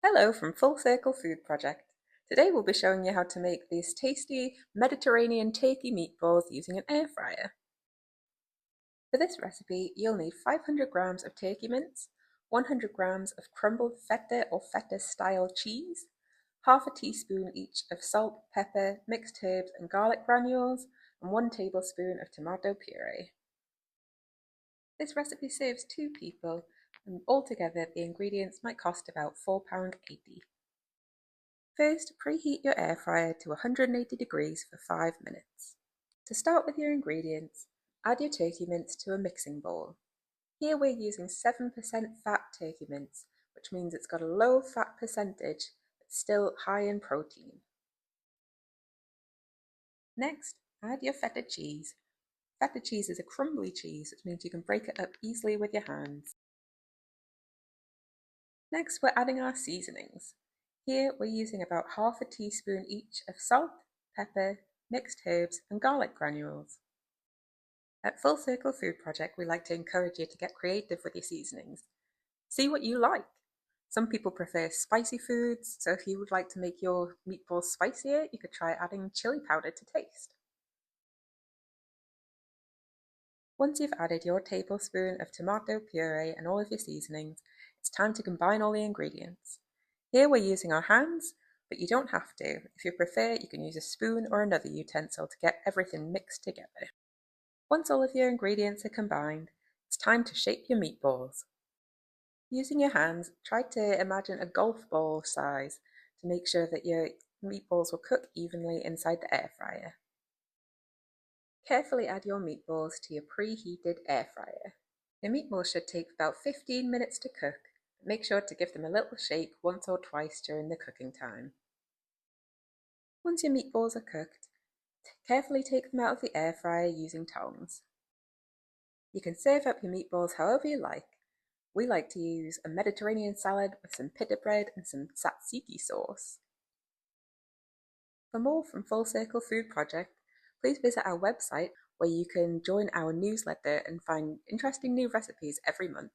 Hello from Full Circle Food Project. Today we'll be showing you how to make these tasty Mediterranean turkey meatballs using an air fryer. For this recipe you'll need 500 grams of turkey mince, 100 grams of crumbled feta or feta style cheese, half a teaspoon each of salt, pepper, mixed herbs and garlic granules, and 1 tablespoon of tomato puree. This recipe serves 2 people, and altogether the ingredients might cost about £4.80. First, preheat your air fryer to 180 degrees for 5 minutes. To start with your ingredients, add your turkey mince to a mixing bowl. Here we're using 7% fat turkey mince, which means it's got a low fat percentage but still high in protein. Next, add your feta cheese. Feta cheese is a crumbly cheese, which means you can break it up easily with your hands. Next, we're adding our seasonings. Here we're using about half a teaspoon each of salt, pepper, mixed herbs and garlic granules. At Full Circle Food Project we like to encourage you to get creative with your seasonings. See what you like. Some people prefer spicy foods, so if you would like to make your meatballs spicier, you could try adding chili powder to taste. Once you've added your tablespoon of tomato puree and all of your seasonings, it's time to combine all the ingredients. Here we're using our hands, but you don't have to. If you prefer, you can use a spoon or another utensil to get everything mixed together. Once all of your ingredients are combined, it's time to shape your meatballs. Using your hands, try to imagine a golf ball size to make sure that your meatballs will cook evenly inside the air fryer. Carefully add your meatballs to your preheated air fryer. The meatballs should take about 15 minutes to cook, but make sure to give them a little shake once or twice during the cooking time. Once your meatballs are cooked, carefully take them out of the air fryer using tongs. You can serve up your meatballs however you like. We like to use a Mediterranean salad with some pita bread and some tzatziki sauce. For more from Full Circle Food Project, please visit our website where you can join our newsletter and find interesting new recipes every month.